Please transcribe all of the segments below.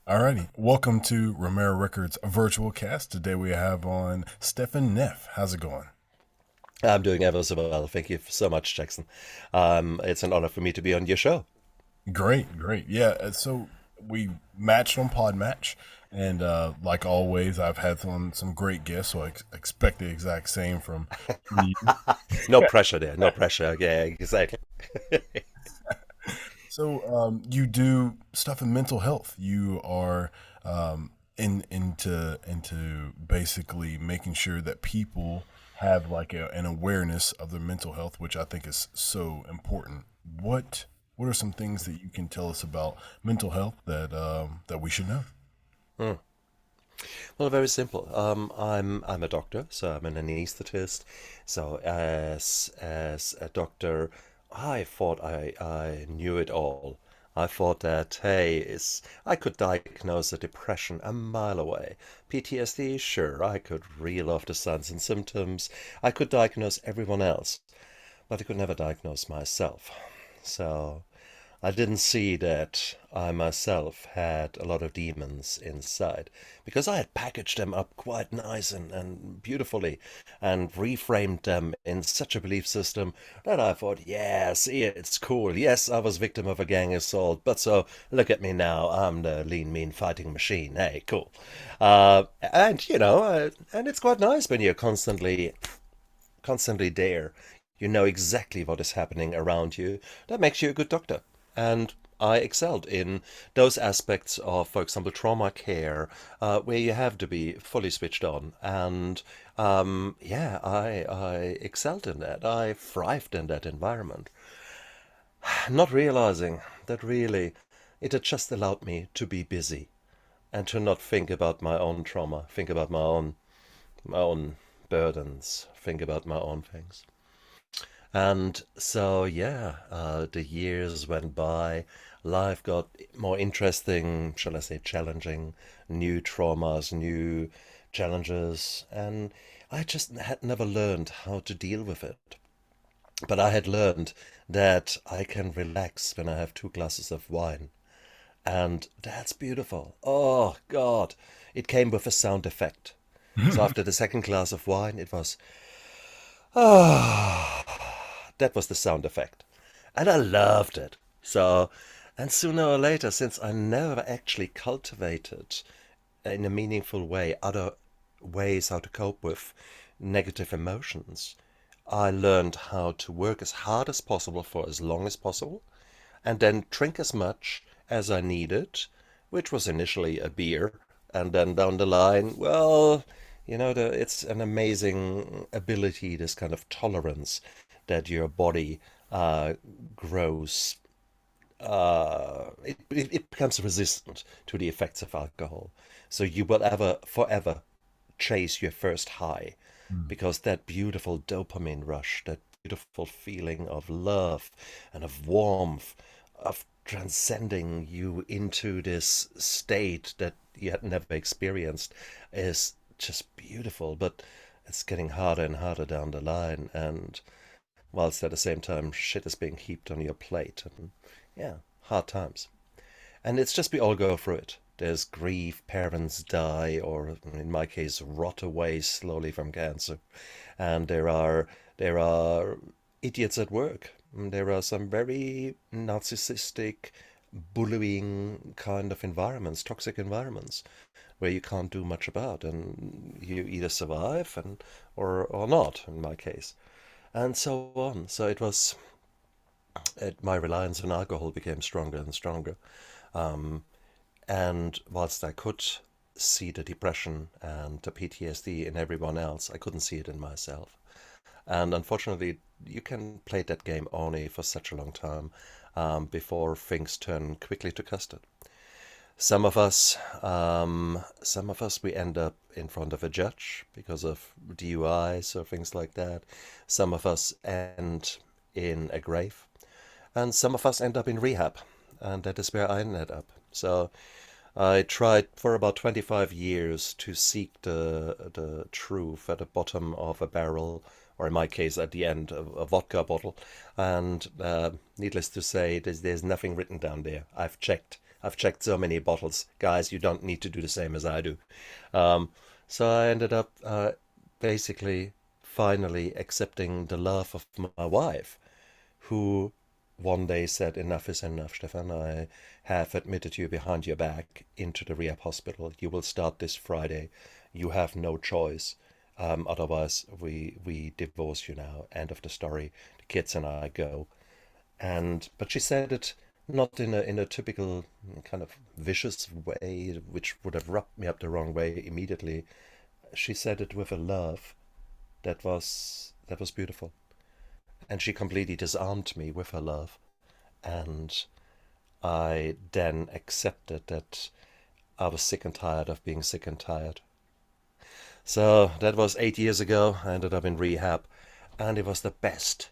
Alrighty, welcome to Romera Records virtual cast. Today we have on Stephan Neff. How's it going? I'm doing ever so well. Thank you so much, Jackson. It's an honor for me to be on your show. Great, great. Yeah, so we matched on Pod Match, and like always, I've had some great guests, so I expect the exact same from you. No pressure there. No pressure. Yeah, exactly. So you do stuff in mental health. You are into basically making sure that people have like an awareness of their mental health, which I think is so important. What are some things that you can tell us about mental health that we should know? Hmm. Well, very simple. I'm a doctor, so I'm an anesthetist. So as a doctor, I thought I knew it all. I thought that hey, I could diagnose a depression a mile away. PTSD, sure, I could reel off the signs and symptoms. I could diagnose everyone else, but I could never diagnose myself. So I didn't see that I myself had a lot of demons inside because I had packaged them up quite nice and beautifully and reframed them in such a belief system that I thought, yeah, see, it's cool. Yes, I was victim of a gang assault, but so look at me now. I'm the lean, mean fighting machine. Hey, cool. And it's quite nice when you're constantly there. You know exactly what is happening around you. That makes you a good doctor. And I excelled in those aspects of, for example, trauma care, where you have to be fully switched on. And yeah, I excelled in that. I thrived in that environment, not realizing that really it had just allowed me to be busy and to not think about my own trauma, think about my own burdens, think about my own things. And so, yeah, the years went by. Life got more interesting, shall I say, challenging, new traumas, new challenges, and I just had never learned how to deal with it. But I had learned that I can relax when I have two glasses of wine. And that's beautiful. Oh, God. It came with a sound effect. So after the second glass of wine, it was, that was the sound effect. And I loved it. So, and sooner or later, since I never actually cultivated in a meaningful way other ways how to cope with negative emotions, I learned how to work as hard as possible for as long as possible, and then drink as much as I needed, which was initially a beer, and then down the line, well, it's an amazing ability, this kind of tolerance that your body uh, grows. It becomes resistant to the effects of alcohol. So you will ever, forever chase your first high because that beautiful dopamine rush, that beautiful feeling of love and of warmth, of transcending you into this state that you had never experienced is just beautiful. But it's getting harder and harder down the line. And whilst at the same time, shit is being heaped on your plate. And yeah, hard times. And it's just we all go through it. There's grief, parents die, or in my case, rot away slowly from cancer. And there are idiots at work. There are some very narcissistic, bullying kind of environments, toxic environments, where you can't do much about, and you either survive and or not. In my case, and so on. So my reliance on alcohol became stronger and stronger. Um, and whilst I could see the depression and the PTSD in everyone else, I couldn't see it in myself. And unfortunately, you can play that game only for such a long time before things turn quickly to custard. Some of us, we end up in front of a judge because of DUIs or things like that. Some of us end in a grave, and some of us end up in rehab, and that is where I ended up. So I tried for about 25 years to seek the truth at the bottom of a barrel, or in my case, at the end of a vodka bottle. And needless to say, there's nothing written down there. I've checked. I've checked so many bottles. Guys, you don't need to do the same as I do. Um, so I ended up basically finally accepting the love of my wife, who one day said, "Enough is enough, Stefan. I have admitted you behind your back into the rehab hospital. You will start this Friday. You have no choice. Otherwise, we divorce you now. End of the story. The kids and I go." But she said it not in a typical kind of vicious way, which would have rubbed me up the wrong way immediately. She said it with a love that was beautiful, and she completely disarmed me with her love. And I then accepted that I was sick and tired of being sick and tired. So that was 8 years ago. I ended up in rehab, and it was the best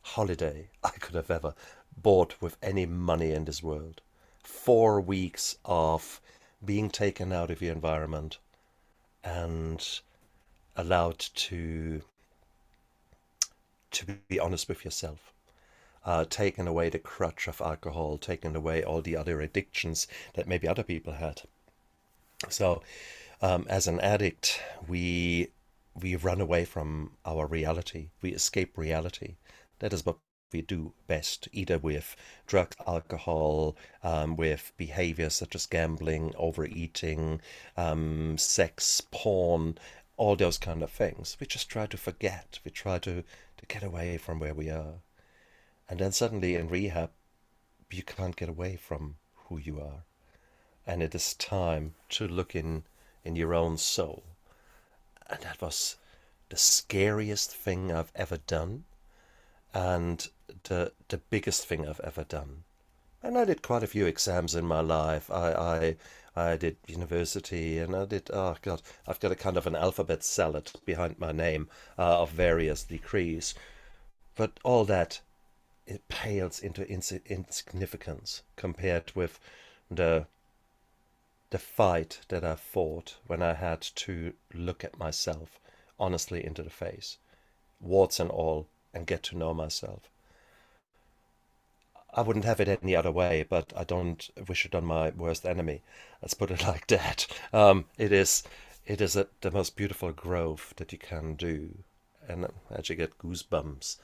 holiday I could have ever bought with any money in this world. 4 weeks of being taken out of your environment and allowed to be honest with yourself. Taking away the crutch of alcohol, taking away all the other addictions that maybe other people had. So, as an addict, we run away from our reality. We escape reality. That is what we do best, either with drugs, alcohol, with behaviors such as gambling, overeating, sex, porn, all those kind of things. We just try to forget. We try to get away from where we are. And then suddenly in rehab, you can't get away from who you are. And it is time to look in your own soul. And that was the scariest thing I've ever done, and the biggest thing I've ever done. And I did quite a few exams in my life. I did university, and I did, oh God, I've got a kind of an alphabet salad behind my name of various degrees. But all that, it pales into insignificance compared with the the fight that I fought when I had to look at myself honestly into the face, warts and all, and get to know myself. I wouldn't have it any other way, but I don't wish it on my worst enemy. Let's put it like that. It is the most beautiful growth that you can do, and I actually get goosebumps.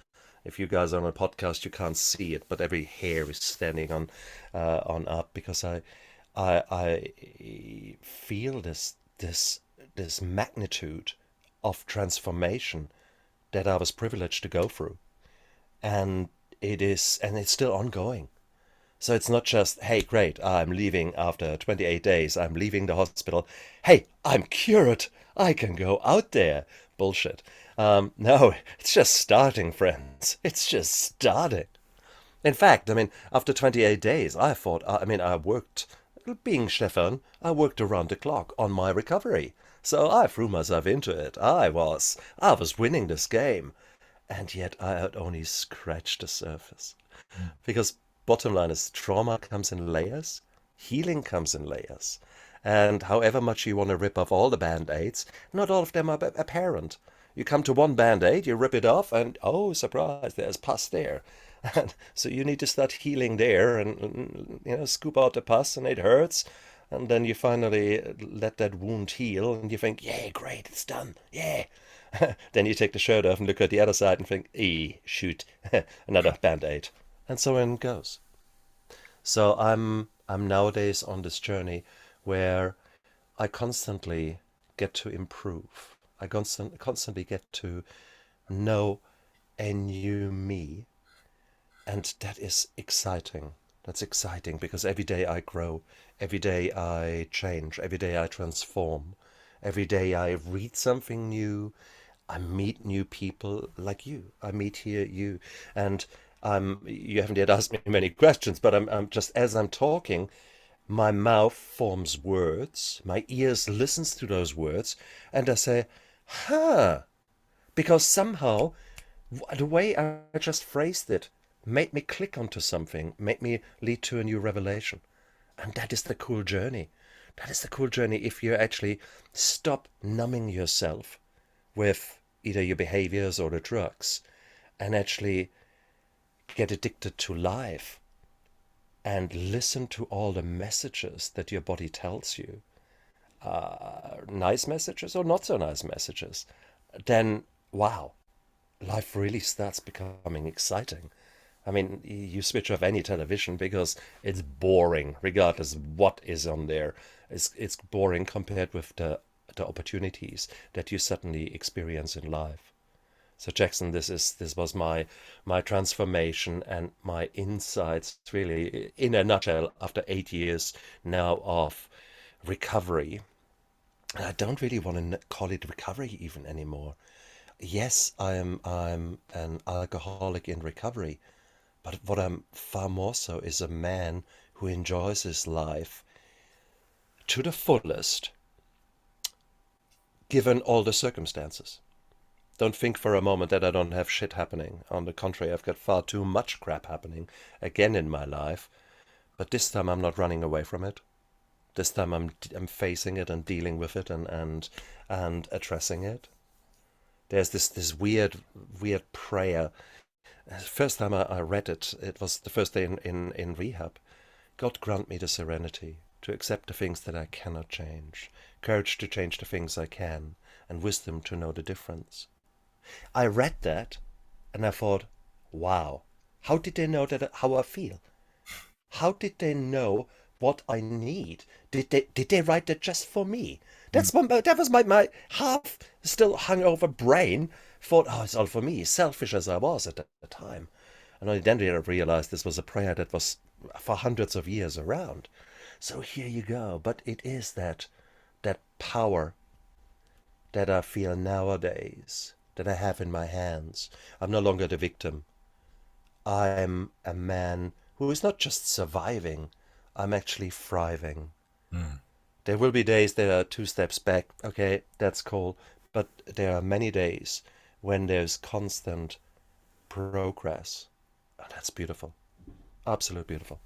If you guys are on a podcast, you can't see it, but every hair is standing on up because I feel this magnitude of transformation that I was privileged to go through, and it's still ongoing. So it's not just, hey, great, I'm leaving after 28 days, I'm leaving the hospital. Hey, I'm cured, I can go out there. Bullshit. No, it's just starting, friends. It's just starting. In fact, I mean, after 28 days, I thought, I mean, I worked, being Stefan, I worked around the clock on my recovery. So I threw myself into it. I was winning this game. And yet I had only scratched the surface. Because bottom line is trauma comes in layers, healing comes in layers. And however much you want to rip off all the band-aids, not all of them are apparent. You come to one band-aid, you rip it off, and oh, surprise, there's pus there. And so you need to start healing there and scoop out the pus, and it hurts. And then you finally let that wound heal, and you think, yeah, great, it's done, yeah. Then you take the shirt off and look at the other side and think, shoot, another band-aid. And so on it goes. So I'm nowadays on this journey where I constantly get to improve. I constantly get to know a new me, and that is exciting. That's exciting because every day I grow, every day I change, every day I transform, every day I read something new, I meet new people like you. I meet here you, and you haven't yet asked me many questions, but I'm just as I'm talking, my mouth forms words, my ears listens to those words, and I say, huh, because somehow the way I just phrased it made me click onto something, made me lead to a new revelation. And that is the cool journey. That is the cool journey if you actually stop numbing yourself with either your behaviors or the drugs and actually get addicted to life and listen to all the messages that your body tells you, nice messages or not so nice messages, then wow, life really starts becoming exciting. I mean, you switch off any television because it's boring, regardless of what is on there. It's boring compared with the opportunities that you suddenly experience in life. So Jackson, this was my transformation and my insights, really, in a nutshell, after 8 years now of recovery. And I don't really want to call it recovery even anymore. Yes, I'm an alcoholic in recovery, but what I'm far more so is a man who enjoys his life to the fullest, given all the circumstances. Don't think for a moment that I don't have shit happening. On the contrary, I've got far too much crap happening again in my life. But this time I'm not running away from it. This time I'm facing it and dealing with it and addressing it. There's this weird prayer. The first time I read it, it was the first day in rehab. God grant me the serenity to accept the things that I cannot change, courage to change the things I can, and wisdom to know the difference. I read that and I thought, wow, how did they know that how I feel? How did they know what I need? Did they write that just for me? Mm. That was my half still hungover brain thought, oh, it's all for me, selfish as I was at the time. And I then realized this was a prayer that was for hundreds of years around. So here you go. But it is that power that I feel nowadays, that I have in my hands. I'm no longer the victim. I'm a man who is not just surviving, I'm actually thriving. Mm. There will be days that are two steps back. Okay, that's cool. But there are many days when there's constant progress. And that's beautiful. Absolute beautiful.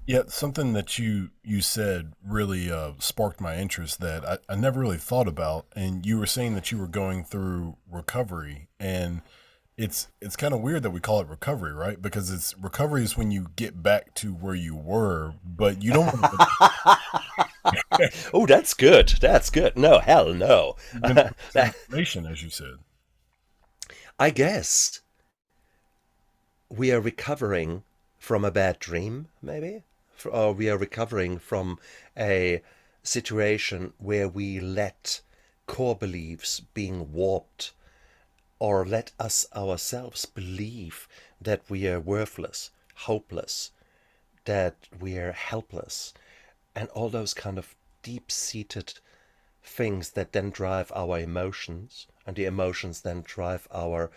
Yeah, something that you said really sparked my interest that I never really thought about. And you were saying that you were going through recovery, and it's kind of weird that we call it recovery, right? Because it's recovery is when you get back to where you were, but you don't want to Oh, that's good. That's good. No, hell no. get into transformation, as you said. I guess we are recovering from a bad dream, maybe? Or we are recovering from a situation where we let core beliefs being warped or let us ourselves believe that we are worthless, hopeless, that we are helpless, and all those kind of deep seated things that then drive our emotions, and the emotions then drive our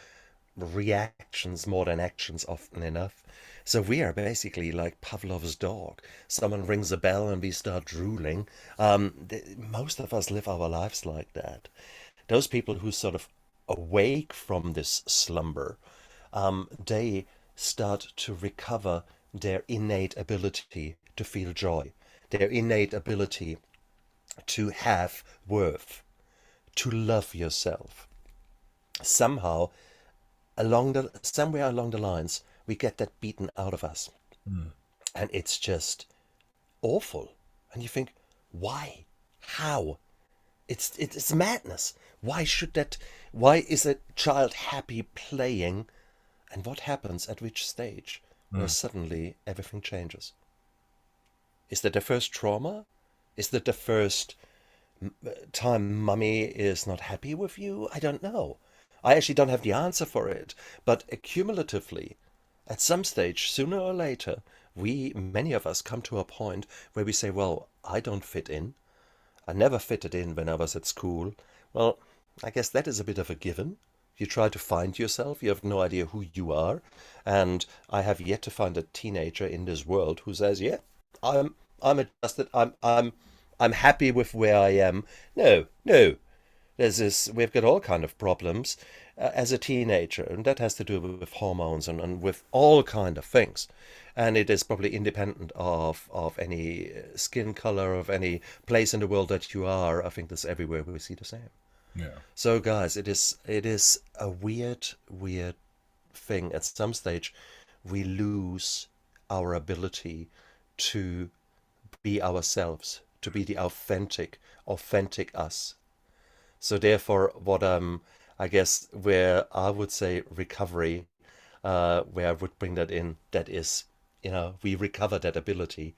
reactions more than actions often enough. So we are basically like Pavlov's dog. Someone rings a bell and we start drooling. Most of us live our lives like that. Those people who sort of awake from this slumber, they start to recover their innate ability to feel joy, their innate ability to have worth, to love yourself. Somehow, somewhere along the lines, we get that beaten out of us, Mm. and it's just awful. And you think, why? How? It's madness. Why should that? Why is a child happy playing? And what happens at which stage where Mm. suddenly everything changes? Is that the first trauma? Is that the first time mummy is not happy with you? I don't know. I actually don't have the answer for it. But accumulatively, at some stage, sooner or later, many of us, come to a point where we say, well, I don't fit in. I never fitted in when I was at school. Well, I guess that is a bit of a given. You try to find yourself, you have no idea who you are. And I have yet to find a teenager in this world who says, yeah, I'm I'm adjusted, I'm happy with where I am. No, no. We've got all kind of problems as a teenager, and that has to do with hormones and with all kind of things. And it is probably independent of any skin color, of any place in the world that you are. I think that's everywhere we see the same. Yeah. So, guys, it is a weird thing. At some stage, we lose our ability to be ourselves, to be the authentic us. So therefore, what I guess where I would say recovery, where I would bring that in, that is, we recover that ability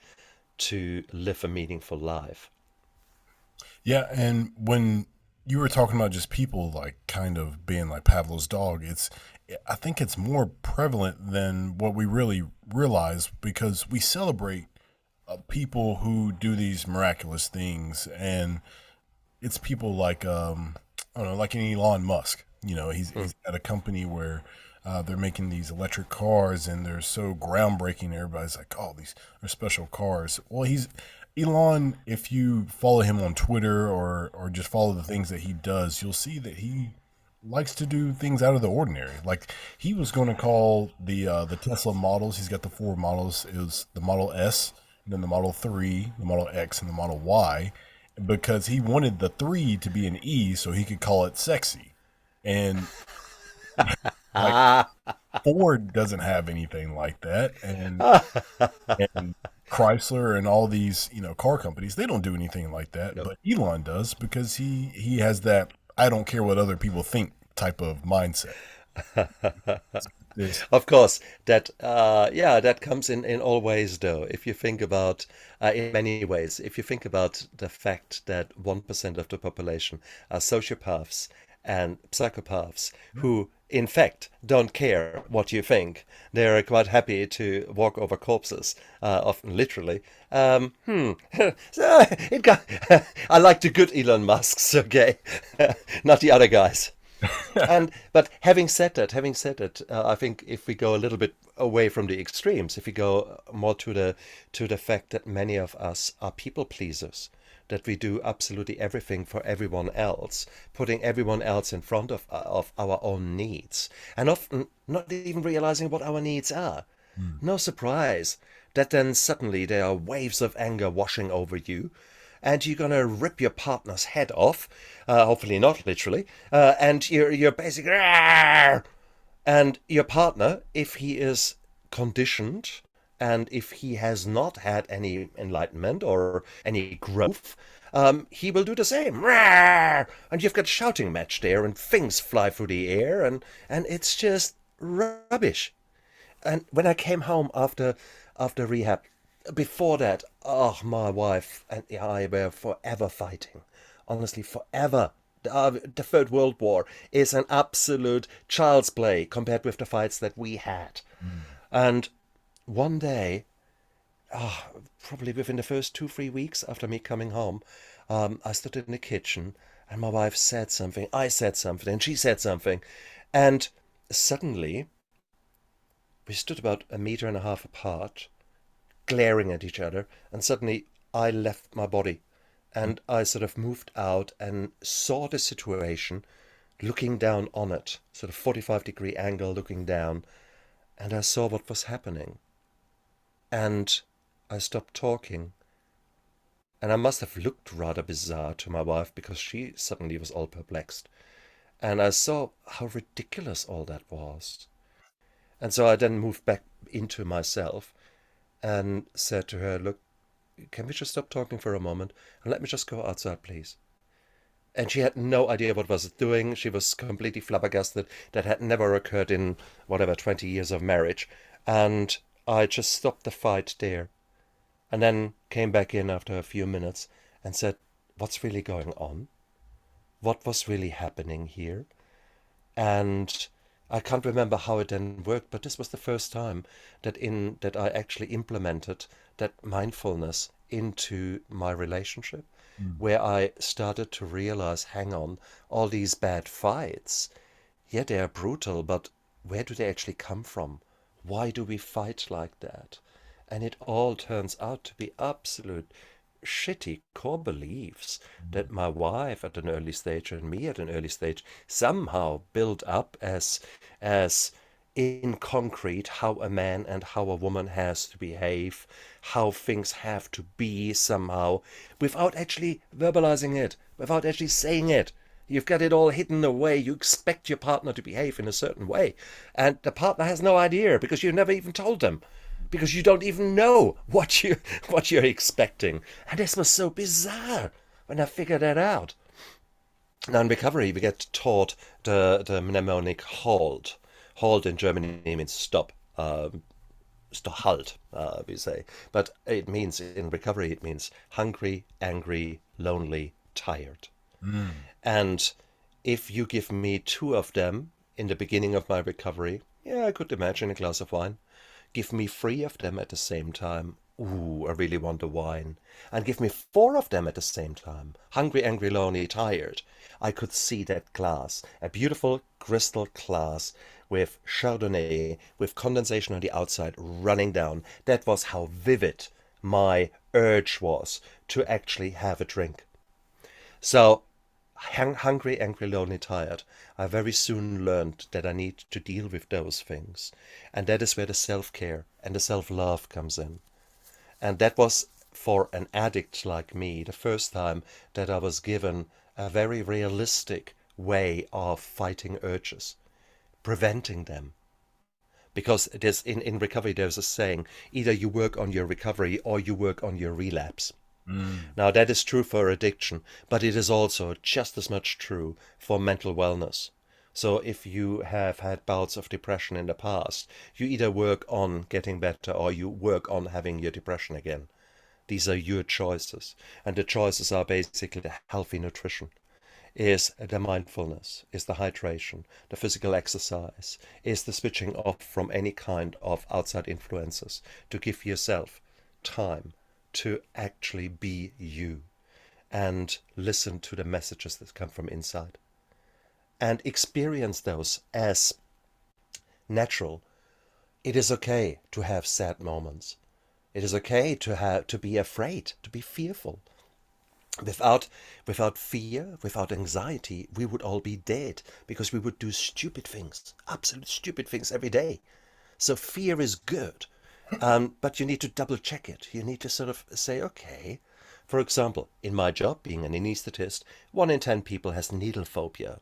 to live a meaningful life. Yeah, and when you were talking about just people like kind of being like Pavlov's dog, I think it's more prevalent than what we really realize because we celebrate people who do these miraculous things, and it's people like I don't know, like an Elon Musk. You know, Mm. he's at a company where they're making these electric cars, and they're so groundbreaking. Everybody's like, "Oh, these are special cars." Well, he's Elon. If you follow him on Twitter or just follow the things that he does, you'll see that he likes to do things out of the ordinary. Like he was going to call the Tesla models. He's got the four models. It was the Model S, and then the Model 3, the Model X, and the Model Y, because he wanted the 3 to be an E so he could call it sexy. And like Ah, Ford doesn't have anything like that, and Chrysler and all these, car companies, they don't do anything like that, no. but Elon does because he has that I don't care what other people think type of mindset. This Of course, that yeah, that comes in all ways though. If you think about in many ways, if you think about the fact that 1% of the population are sociopaths and psychopaths who in fact don't care what you think. They're quite happy to walk over corpses, often literally. So it got, I like the good Elon Musks, okay, not the other guys. And but having said that, I think if we go a little bit away from the extremes, if we go more to the fact that many of us are people pleasers, that we do absolutely everything for everyone else, putting everyone else in front of our own needs, and often not even realizing what our needs are. Mm. No surprise that then suddenly there are waves of anger washing over you, and you're gonna rip your partner's head off, hopefully not literally, and you're basically, "Arr!" And your partner, if he is conditioned and if he has not had any enlightenment or any growth, he will do the same. "Arr!" And you've got shouting match there, and things fly through the air, and it's just rubbish. And when I came home after rehab, before that, oh, my wife and I were forever fighting. Honestly, forever. The Third World War is an absolute child's play compared with the fights that we had. Mm. And one day, oh, probably within the first 2, 3 weeks after me coming home, I stood in the kitchen and my wife said something, I said something, and she said something. And suddenly, we stood about a meter and a half apart, glaring at each other, and suddenly I left my body and I sort of moved out and saw the situation, looking down on it, sort of 45-degree angle looking down, and I saw what was happening. And I stopped talking. And I must have looked rather bizarre to my wife because she suddenly was all perplexed. And I saw how ridiculous all that was. And so I then moved back into myself and said to her, "Look, can we just stop talking for a moment and let me just go outside, please?" And she had no idea what was doing. She was completely flabbergasted. That had never occurred in whatever 20 years of marriage. And I just stopped the fight there and then came back in after a few minutes and said, "What's really going on? What was really happening here?" And I can't remember how it then worked, but this was the first time that I actually implemented that mindfulness into my relationship, Mm. where I started to realize, hang on, all these bad fights, yeah, they are brutal, but where do they actually come from? Why do we fight like that? And it all turns out to be absolute shitty core beliefs Mm. that my wife at an early stage and me at an early stage somehow built up as in concrete how a man and how a woman has to behave, how things have to be somehow, without actually verbalizing it, without actually saying it. You've got it all hidden away. You expect your partner to behave in a certain way, and the partner has no idea because you never even told them. because you don't even know what you're expecting. And this was so bizarre when I figured that out. Now in recovery, we get taught the mnemonic halt. Halt in Germany means stop. Halt, we say. But it means, in recovery, it means hungry, angry, lonely, tired. Mm. And if you give me two of them in the beginning of my recovery, yeah, I could imagine a glass of wine. Give me three of them at the same time. Ooh, I really want a wine. And give me four of them at the same time. Hungry, angry, lonely, tired. I could see that glass, a beautiful crystal glass with Chardonnay, with condensation on the outside running down. That was how vivid my urge was to actually have a drink. So, hungry, angry, lonely, tired, I very soon learned that I need to deal with those things. And that is where the self-care and the self-love comes in. And that was, for an addict like me, the first time that I was given a very realistic way of fighting urges, preventing them. Because there's in recovery there's a saying, either you work on your recovery or you work on your relapse. Mm. Now that is true for addiction, but it is also just as much true for mental wellness. So if you have had bouts of depression in the past, you either work on getting better or you work on having your depression again. These are your choices. And the choices are basically the healthy nutrition, is the mindfulness, is the hydration, the physical exercise, is the switching off from any kind of outside influences to give yourself time to actually be you and listen to the messages that come from inside and experience those as natural. It is okay to have sad moments. It is okay to be afraid, to be fearful. Without fear, without anxiety, we would all be dead because we would do stupid things, absolute stupid things every day. So fear is good, but you need to double check it. You need to sort of say, okay. For example, in my job, being an anesthetist, 1 in 10 people has needle phobia.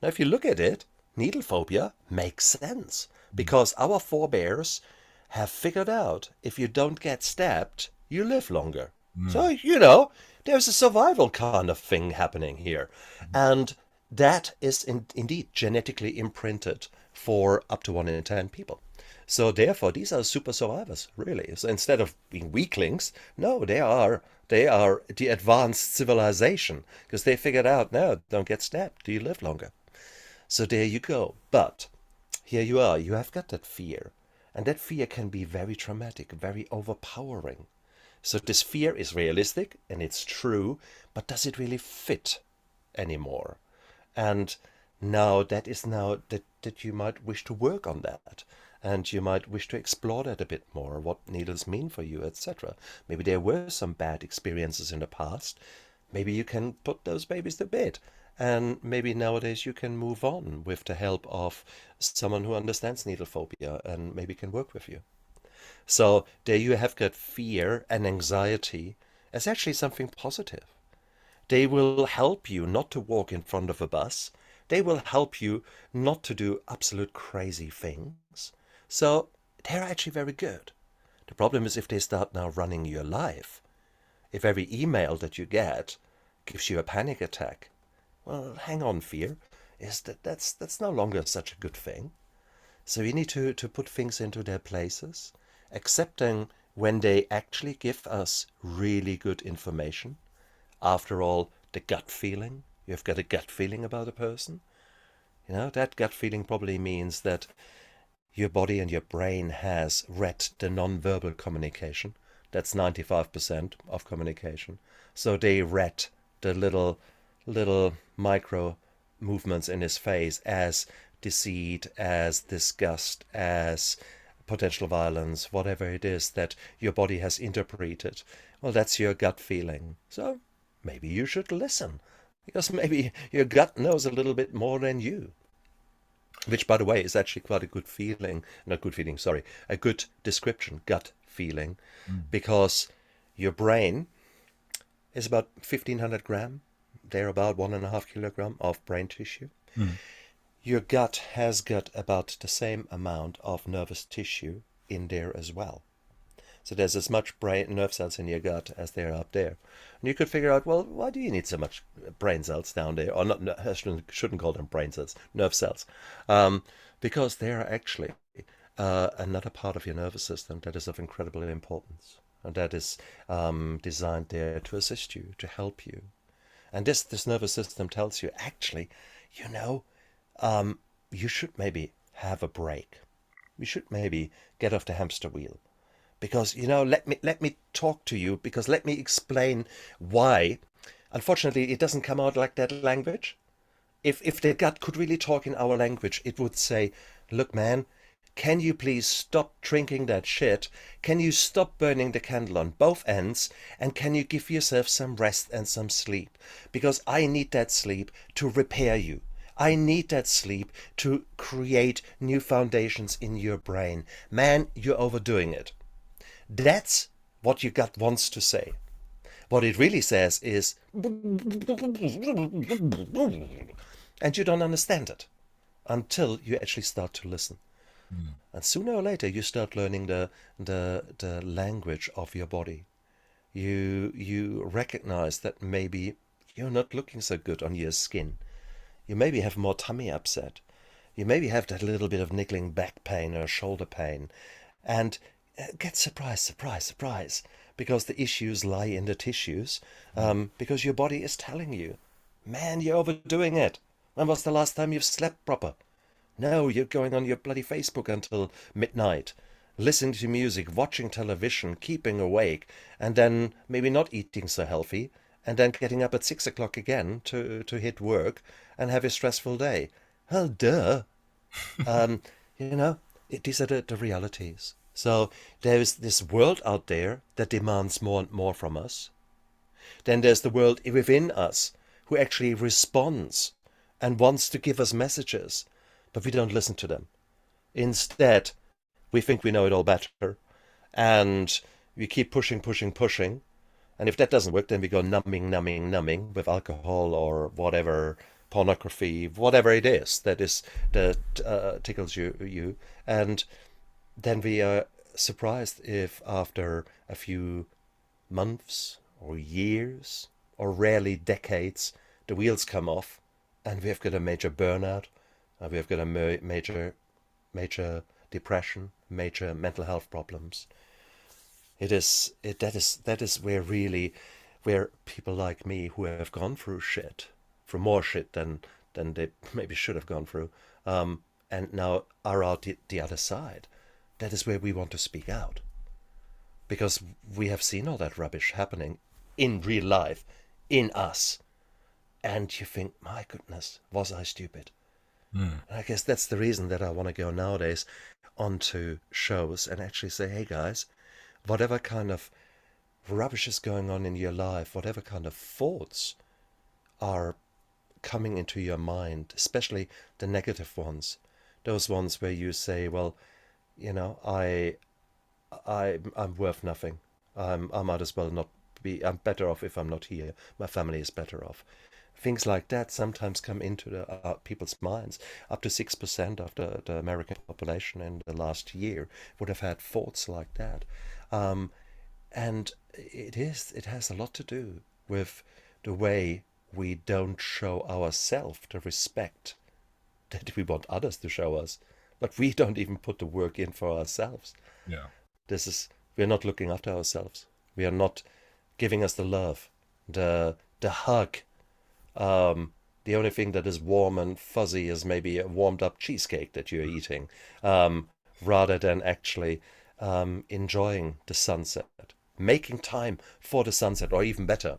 Now, if you look at it, needle phobia makes sense because our forebears have figured out if you don't get stabbed, you live longer. So, Mm. there's a survival kind of thing happening here. And that is indeed genetically imprinted for up to 1 in 10 people. So therefore, these are super survivors, really. So instead of being weaklings, no, they are the advanced civilization because they figured out, no, don't get stabbed, do you live longer? So there you go. But here you are, you have got that fear. And that fear can be very traumatic, very overpowering. So this fear is realistic and it's true, but does it really fit anymore? And now that is now that you might wish to work on that. And you might wish to explore that a bit more, what needles mean for you, etc. Maybe there were some bad experiences in the past. Maybe you can put those babies to bed. And maybe nowadays you can move on with the help of someone who understands needle phobia and maybe can work with you. So there you have got fear and anxiety as actually something positive. They will help you not to walk in front of a bus. They will help you not to do absolute crazy things. So they're actually very good. The problem is if they start now running your life. If every email that you get gives you a panic attack, well, hang on, fear. That's no longer such a good thing. So you need to put things into their places, accepting when they actually give us really good information. After all, the gut feeling. You've got a gut feeling about a person. That gut feeling probably means that your body and your brain has read the non-verbal communication. That's 95% of communication. So they read the little micro movements in his face as deceit, as disgust, as potential violence, whatever it is that your body has interpreted. Well, that's your gut feeling. So maybe you should listen, because maybe your gut knows a little bit more than you. Which, by the way, is actually quite a good feeling. Not good feeling, sorry. A good description, gut feeling. Mm. Because your brain is about 1,500 gram. They're about 1.5 kilogram of brain tissue. Mm. Your gut has got about the same amount of nervous tissue in there as well. So there's as much brain nerve cells in your gut as there are up there. And you could figure out, well, why do you need so much brain cells down there? Or not, I shouldn't call them brain cells, nerve cells. Because they are actually another part of your nervous system that is of incredible importance. And that is designed there to assist you, to help you. And this nervous system tells you, actually, you know, you should maybe have a break. You should maybe get off the hamster wheel. Because, let me talk to you, because let me explain why. Unfortunately, it doesn't come out like that language. If the gut could really talk in our language, it would say, look, man, can you please stop drinking that shit? Can you stop burning the candle on both ends? And can you give yourself some rest and some sleep? Because I need that sleep to repair you. I need that sleep to create new foundations in your brain. Man, you're overdoing it. That's what your gut wants to say. What it really says is, and you don't understand it until you actually start to listen. Mm. And sooner or later, you start learning the language of your body. You recognize that maybe you're not looking so good on your skin. You maybe have more tummy upset. You maybe have that little bit of niggling back pain or shoulder pain. And get surprised, surprise, surprise, because the issues lie in the tissues, because your body is telling you, man, you're overdoing it. When was the last time you've slept proper? No, you're going on your bloody Facebook until midnight, listening to music, watching television, keeping awake, and then maybe not eating so healthy, and then getting up at 6 o'clock again to hit work and have a stressful day. Well, duh. Um, you know, these are the realities. So there's this world out there that demands more and more from us. Then there's the world within us who actually responds and wants to give us messages, but we don't listen to them. Instead, we think we know it all better, and we keep pushing, pushing, pushing. And if that doesn't work, then we go numbing, numbing, numbing with alcohol or whatever, pornography, whatever it is that tickles you. And then we are surprised if after a few months or years or rarely decades, the wheels come off and we've got a major burnout, we've got a major depression, major mental health problems. That is where people like me who have gone through more shit than they maybe should have gone through, and now are out the other side. That is where we want to speak out, because we have seen all that rubbish happening in real life, in us, and you think, my goodness, was I stupid? Mm. And I guess that's the reason that I want to go nowadays onto shows and actually say, hey guys, whatever kind of rubbish is going on in your life, whatever kind of thoughts are coming into your mind, especially the negative ones, those ones where you say, well, I'm worth nothing. I might as well not be. I'm better off if I'm not here. My family is better off. Things like that sometimes come into people's minds. Up to 6% of the American population in the last year would have had thoughts like that. Um, and it has a lot to do with the way we don't show ourselves the respect that we want others to show us, but we don't even put the work in for ourselves. Yeah. We're not looking after ourselves. We are not giving us the love, the hug. The only thing that is warm and fuzzy is maybe a warmed up cheesecake that you're eating, rather than actually enjoying the sunset, making time for the sunset, or even better,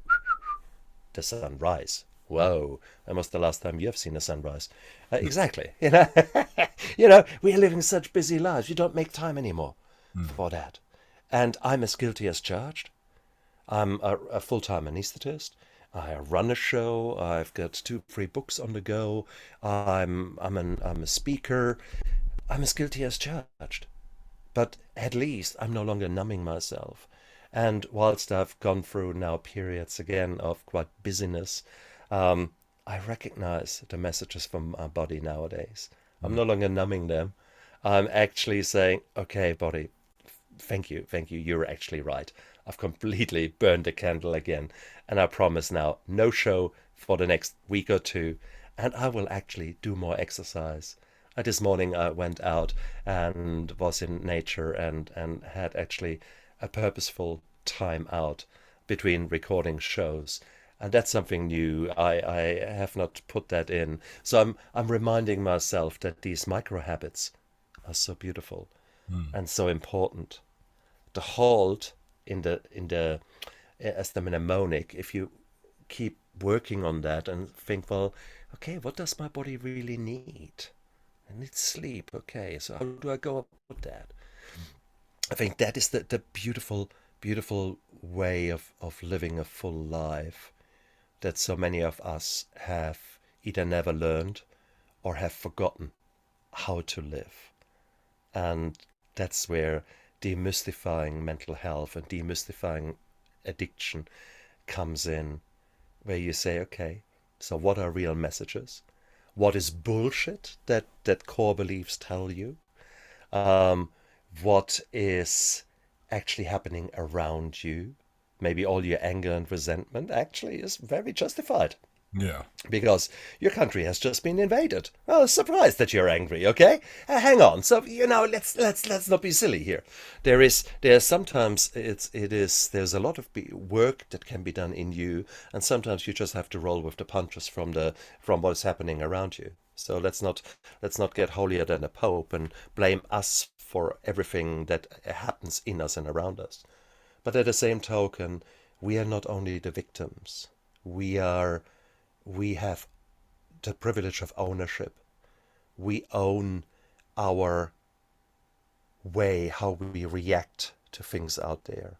the sunrise. Whoa, that was the last time you have seen a sunrise. Exactly. We are living such busy lives. You don't make time anymore Mm. for that. And I'm as guilty as charged. I'm a full-time anesthetist. I run a show. I've got 2 free books on the go. I'm a speaker. I'm as guilty as charged. But at least I'm no longer numbing myself. And whilst I've gone through now periods again of quite busyness, I recognize the messages from my body nowadays. I'm Mm. no longer numbing them. I'm actually saying, okay, body, Thank you, thank you. You're actually right. I've completely burned the candle again. And I promise now, no show for the next week or two. And I will actually do more exercise. This morning I went out and was in nature and had actually a purposeful time out between recording shows. And that's something new. I have not put that in. So I'm reminding myself that these micro habits are so beautiful Mm. and so important. The hold in the as the mnemonic, if you keep working on that and think, well, okay, what does my body really need? It needs sleep. Okay, so how do I go about that? I think that is the beautiful, beautiful way of living a full life that so many of us have either never learned or have forgotten how to live. And that's where demystifying mental health and demystifying addiction comes in, where you say, okay, so what are real messages? What is bullshit that core beliefs tell you? Um, what is actually happening around you? Maybe all your anger and resentment actually is very justified Yeah. because your country has just been invaded. Oh, surprised that you're angry. Okay, hang on. So let's not be silly here. There's sometimes there's a lot of work that can be done in you, and sometimes you just have to roll with the punches from what is happening around you. So let's not get holier than a pope and blame us for everything that happens in us and around us. But at the same token, we are not only the victims. We are we have the privilege of ownership. We own our way, how we react to things out there,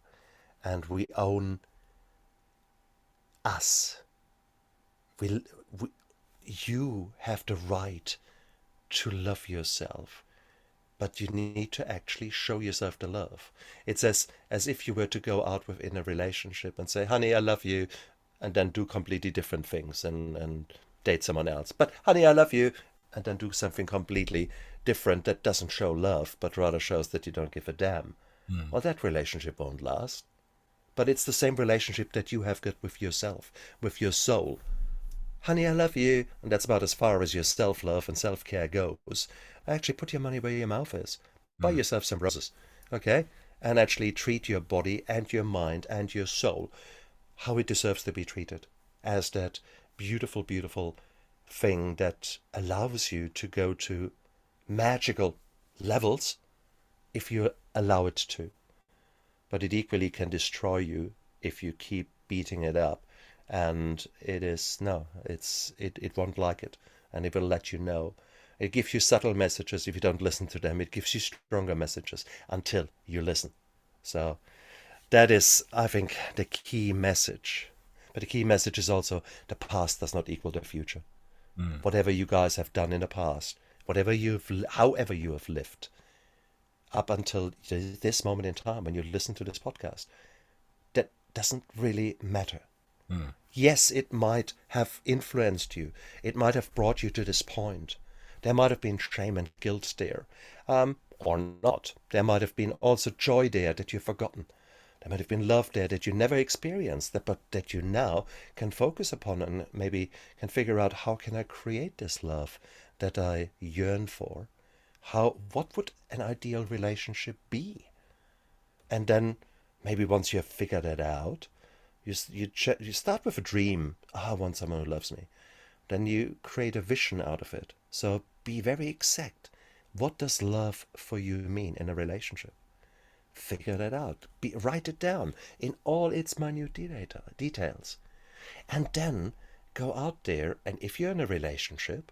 and we own us. We, we, you have the right to love yourself, but you need to actually show yourself the love. It's as if you were to go out within a relationship and say, "Honey, I love you," and then do completely different things and date someone else. But honey, I love you, and then do something completely different that doesn't show love, but rather shows that you don't give a damn. Mm. Well, that relationship won't last. But it's the same relationship that you have got with yourself, with your soul. Honey, I love you, and that's about as far as your self love and self care goes. Actually, put your money where your mouth is. Buy Mm. yourself some roses, okay? And actually treat your body and your mind and your soul how it deserves to be treated, as that beautiful, beautiful thing that allows you to go to magical levels if you allow it to. But it equally can destroy you if you keep beating it up. And it is, no, it won't like it. And it will let you know. It gives you subtle messages. If you don't listen to them, it gives you stronger messages until you listen. So that is, I think, the key message. But the key message is also the past does not equal the future. Mm. Whatever you guys have done in the past, however you have lived, up until this moment in time when you listen to this podcast, that doesn't really matter. Mm. Yes, it might have influenced you. It might have brought you to this point. There might have been shame and guilt there, or not. There might have been also joy there that you've forgotten. There might have been love there that you never experienced, but that you now can focus upon and maybe can figure out how can I create this love that I yearn for. What would an ideal relationship be? And then maybe once you have figured it out, you start with a dream. I want someone who loves me. Then you create a vision out of it. So be very exact. What does love for you mean in a relationship? Figure that out. Write it down in all its minute details. And then go out there, and if you're in a relationship,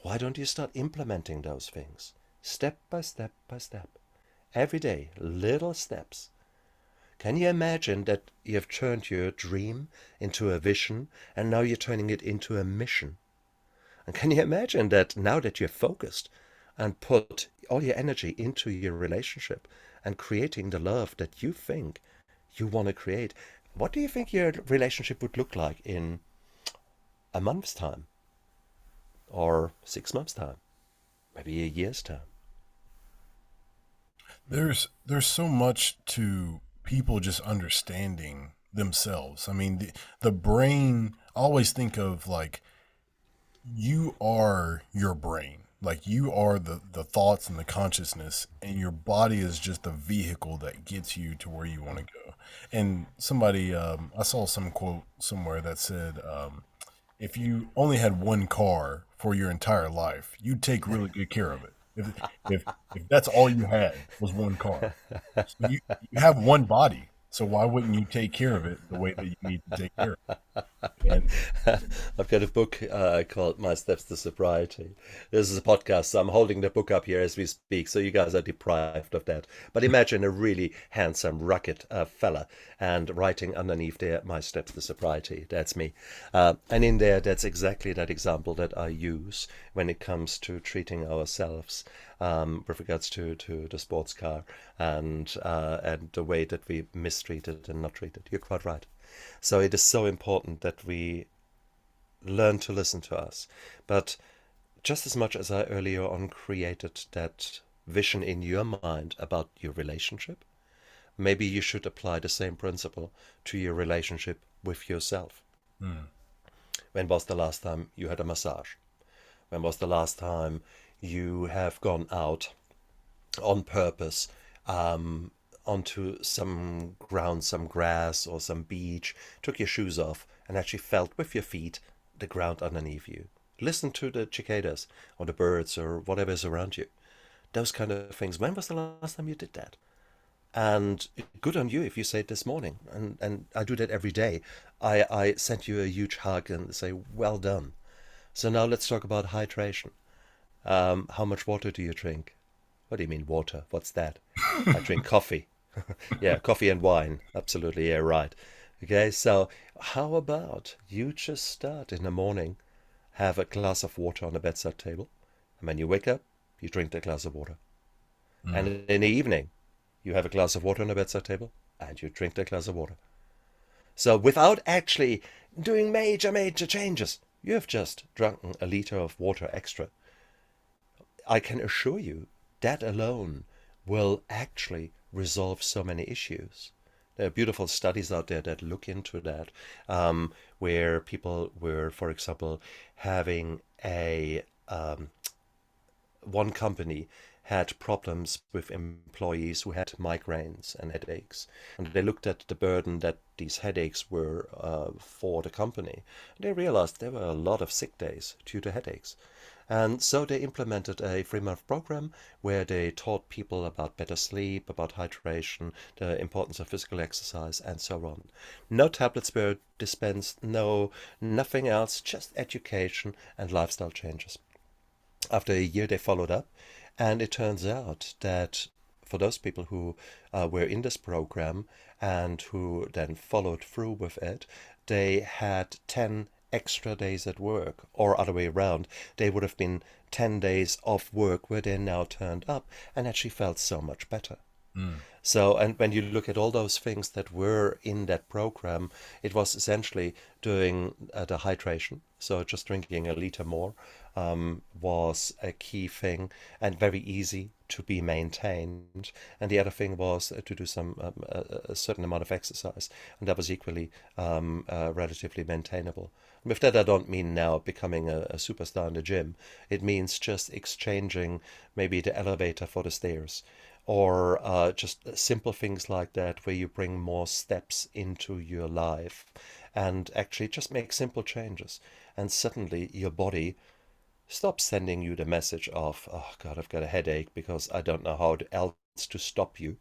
why don't you start implementing those things? Step by step by step. Every day, little steps. Can you imagine that you have turned your dream into a vision and now you're turning it into a mission? And can you imagine that now that you're focused and put all your energy into your relationship and creating the love that you think you want to create, what do you think your relationship would look like in a month's time or 6 months' time, maybe a year's time? There's so much to people just understanding themselves. I mean, the brain. I always think of like you are your brain. Like you are the thoughts and the consciousness, and your body is just the vehicle that gets you to where you want to go. And somebody, I saw some quote somewhere that said, if you only had one car for your entire life, you'd take really good care of it. If if that's all you had was one car, so you have one body, so why wouldn't you take care of it the way that you need to take care of it? And I've got a book called My Steps to Sobriety. This is a podcast, so I'm holding the book up here as we speak, so you guys are deprived of that. But imagine a really handsome, rugged fella and writing underneath there, My Steps to Sobriety. That's me. And in there, that's exactly that example that I use when it comes to treating ourselves with regards to the sports car and the way that we mistreat it and not treat it. You're quite right. So it is so important that we learn to listen to us. But just as much as I earlier on created that vision in your mind about your relationship, maybe you should apply the same principle to your relationship with yourself. mm, When was the last time you had a massage? When was the last time you have gone out on purpose onto some ground, some grass or some beach, took your shoes off and actually felt with your feet the ground underneath you? Listen to the cicadas or the birds or whatever is around you. Those kind of things. When was the last time you did that? And good on you if you say it this morning. And I do that every day. I send you a huge hug and say, well done. So now let's talk about hydration. How much water do you drink? What do you mean water? What's that? I drink coffee. Yeah, coffee and wine. Absolutely, yeah, right. Okay, so how about you just start in the morning, have a glass of water on the bedside table, and when you wake up, you drink that glass of water. And mm. in the evening, you have a glass of water on the bedside table, and you drink that glass of water. So without actually doing major, major changes, you have just drunken a liter of water extra. I can assure you that alone will actually resolve so many issues. There are beautiful studies out there that look into that, where people were, for example, having a one company had problems with employees who had migraines and headaches. And they looked at the burden that these headaches were for the company. And they realized there were a lot of sick days due to headaches. And so they implemented a 3-month program where they taught people about better sleep, about hydration, the importance of physical exercise, and so on. No tablets were dispensed, no, nothing else, just education and lifestyle changes. After a year, they followed up, and it turns out that for those people who were in this program and who then followed through with it, they had 10 extra days at work, or other way around, they would have been 10 days off work where they now turned up and actually felt so much better. Mm. So, and when you look at all those things that were in that program, it was essentially doing the hydration. So, just drinking a liter more was a key thing and very easy to be maintained. And the other thing was to do a certain amount of exercise, and that was equally relatively maintainable. And with that, I don't mean now becoming a superstar in the gym. It means just exchanging maybe the elevator for the stairs or just simple things like that where you bring more steps into your life and actually just make simple changes. And suddenly your body stops sending you the message of, oh God, I've got a headache because I don't know how else to stop you.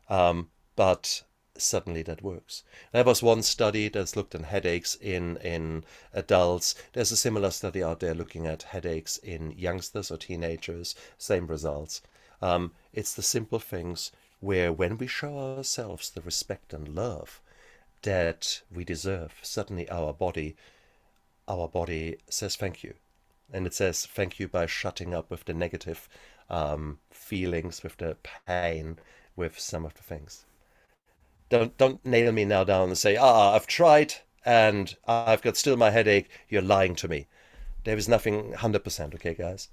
But suddenly that works. There was one study that's looked at headaches in adults. There's a similar study out there looking at headaches in youngsters or teenagers. Same results. It's the simple things where when we show ourselves the respect and love that we deserve, suddenly our body says thank you. And it says thank you by shutting up with the negative feelings, with the pain, with some of the things. Don't nail me now down and say, I've tried and I've got still my headache. You're lying to me. There is nothing 100%, okay, guys?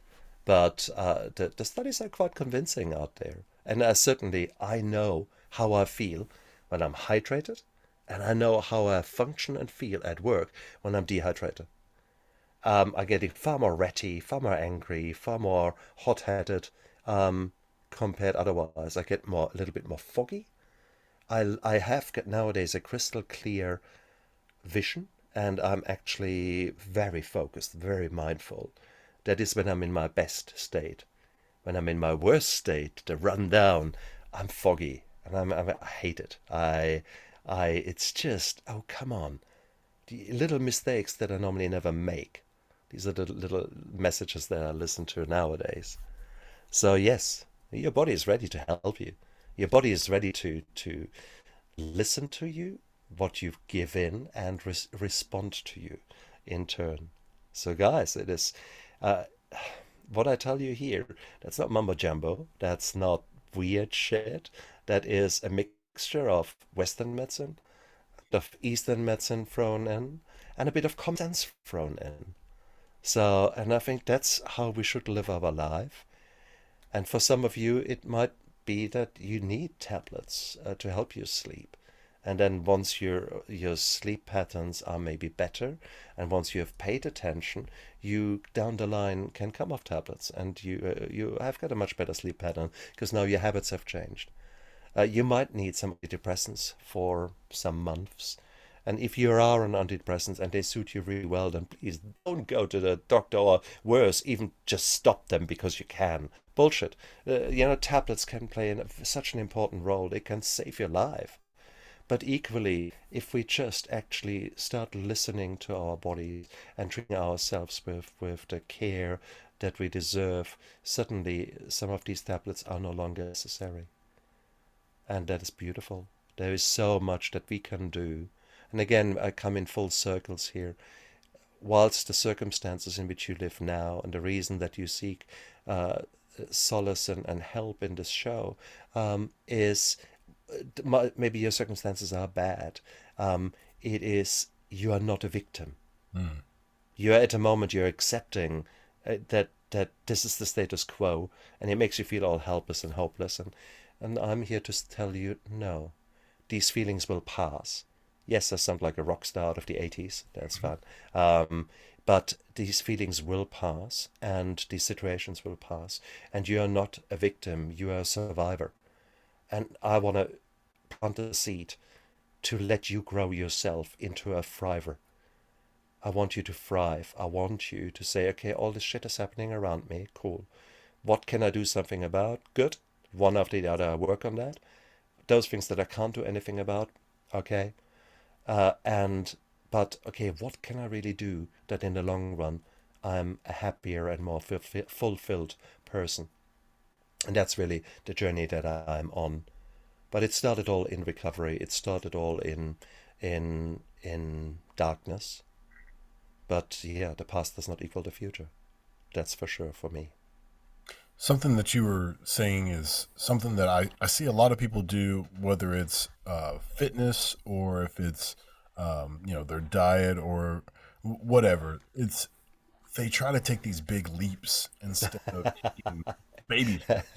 But the studies are quite convincing out there. And certainly I know how I feel when I'm hydrated, and I know how I function and feel at work when I'm dehydrated. I get far more ratty, far more angry, far more hot-headed compared otherwise. I get a little bit more foggy. I have got nowadays a crystal clear vision, and I'm actually very focused, very mindful. That is when I'm in my best state. When I'm in my worst state, the run down, I'm foggy, and I hate it. It's just, oh, come on. The little mistakes that I normally never make. These are the little messages that I listen to nowadays. So yes, your body is ready to help you. Your body is ready to listen to you, what you give in, and respond to you in turn. So guys, it is uh, what I tell you here. That's not mumbo jumbo. That's not weird shit. That is a mixture of Western medicine, of Eastern medicine thrown in, and a bit of common sense thrown in. So, and I think that's how we should live our life. And for some of you, it might be that you need tablets to help you sleep. And then once your sleep patterns are maybe better, and once you have paid attention, you down the line can come off tablets, and you have got a much better sleep pattern because now your habits have changed. You might need some antidepressants for some months. And if you are on antidepressants and they suit you really well, then please don't go to the doctor, or worse, even just stop them because you can. Bullshit. Tablets can play such an important role. They can save your life. But equally, if we just actually start listening to our bodies and treating ourselves with the care that we deserve, suddenly some of these tablets are no longer necessary. And that is beautiful. There is so much that we can do. And again, I come in full circles here. Whilst the circumstances in which you live now and the reason that you seek uh, solace and help in this show is maybe your circumstances are bad. It is you are not a victim. Mm. You are at a moment you're accepting that this is the status quo, and it makes you feel all helpless and hopeless. And I'm here to tell you, no, these feelings will pass. Yes, I sound like a rock star out of the 80s. That's fine. But these feelings will pass, and these situations will pass. And you are not a victim, you are a survivor. And I want to plant a seed to let you grow yourself into a thriver. I want you to thrive. I want you to say, okay, all this shit is happening around me. Cool. What can I do something about? Good. One after the other, I work on that. Those things that I can't do anything about, okay. And but okay, what can I really do that in the long run I'm a happier and more fulfilled person? And that's really the journey that I'm on. But it started all in recovery. It started all in darkness. But yeah, the past does not equal the future. That's for sure for me. Something that you were saying is something that I see a lot of people do, whether it's fitness or if it's their diet or whatever. It's they try to take these big leaps instead of taking baby steps.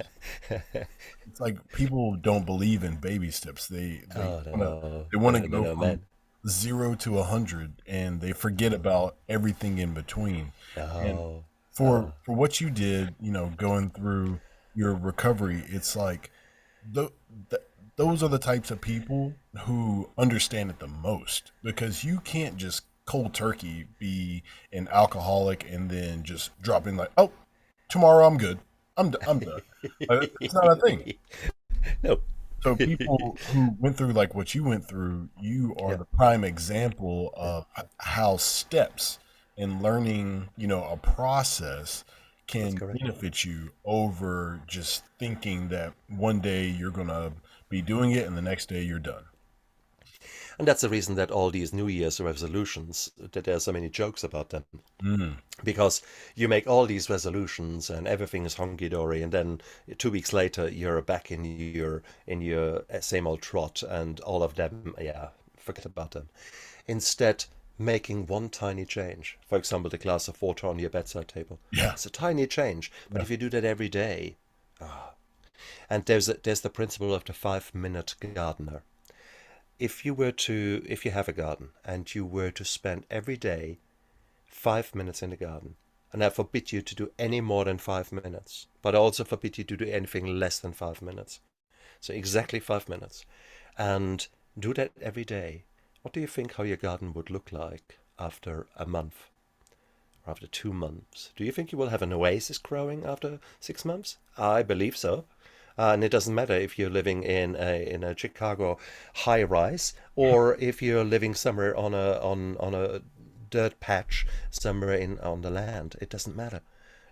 It's like people don't believe in baby steps. They Oh want to no, they want no, to no, go no, from man. 0 to 100, and they forget about everything in between. And No, no. for what you did, going through your recovery, it's like th- th- those are the types of people who understand it the most, because you can't just cold turkey be an alcoholic and then just drop in like, oh, tomorrow I'm good. I'm done. It's not a thing. No. So people who went through like what you went through, you are Yeah, the prime example yeah, of how steps and learning, a process that's can correct. benefit you over just thinking that one day you're going to be doing it and the next day you're done. And that's the reason that all these New Year's resolutions, that there are so many jokes about them. Mm, Because you make all these resolutions and everything is hunky dory, and then 2 weeks later you're back in your same old trot, and all of them, yeah, forget about them. Instead, making one tiny change. For example, the glass of water on your bedside table. yeah. It's a tiny change, but Yeah. if you do that every day, And there's the principle of the 5 minute gardener. If you have a garden and you were to spend every day 5 minutes in the garden, and I forbid you to do any more than 5 minutes, but I also forbid you to do anything less than 5 minutes. So exactly 5 minutes, and do that every day. What do you think how your garden would look like after a month or after 2 months? Do you think you will have an oasis growing after 6 months? I believe so. And it doesn't matter if you're living in a Chicago high rise or if you're living somewhere on a dirt patch somewhere in on the land. It doesn't matter.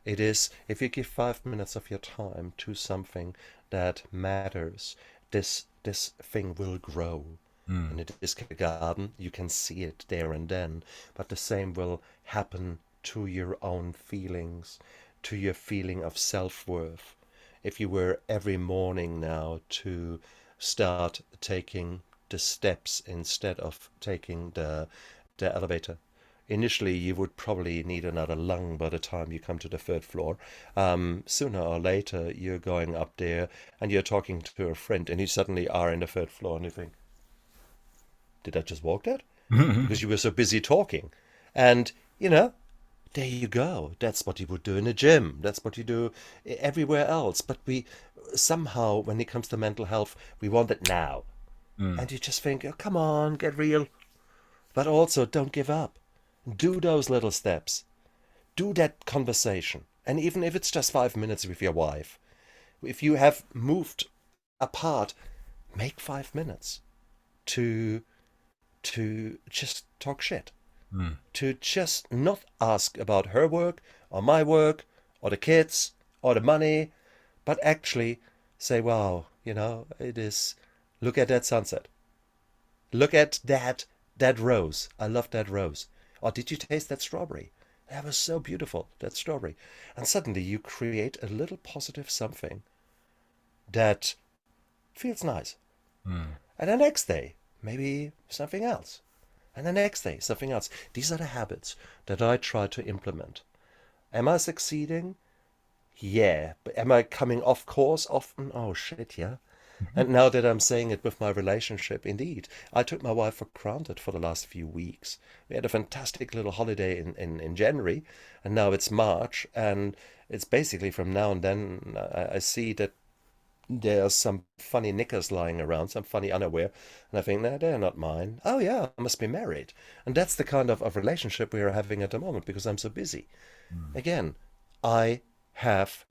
It is if you give 5 minutes of your time to something that matters, this thing will grow. Mm. And it is a garden, you can see it there and then, but the same will happen to your own feelings, to your feeling of self-worth. If you were every morning now to start taking the steps instead of taking the elevator, initially you would probably need another lung by the time you come to the third floor. Sooner or later, you're going up there and you're talking to a friend, and you suddenly are in the third floor, and you think, did I just walk that? Because you were so busy talking. And, there you go. That's what you would do in a gym. That's what you do everywhere else. But we somehow, when it comes to mental health, we want it now. Mm. And you just think, oh, come on, get real. But also, don't give up. Do those little steps. Do that conversation. And even if it's just 5 minutes with your wife, if you have moved apart, make 5 minutes to just talk shit, Mm. to just not ask about her work or my work or the kids or the money, but actually say, wow, it is, look at that sunset. Look at that rose. I love that rose. Or did you taste that strawberry? That was so beautiful, that strawberry. And suddenly you create a little positive something that feels nice. Mm. And the next day, maybe something else. And the next day, something else. These are the habits that I try to implement. Am I succeeding? Yeah. But am I coming off course often? Oh, shit, yeah. And now that I'm saying it with my relationship, indeed, I took my wife for granted for the last few weeks. We had a fantastic little holiday in January, and now it's March, and it's basically from now and then I see that there's some funny knickers lying around, some funny underwear, and I think, no, they're not mine. Oh yeah, I must be married. And that's the kind of relationship we are having at the moment because I'm so busy. Mm. Again, I have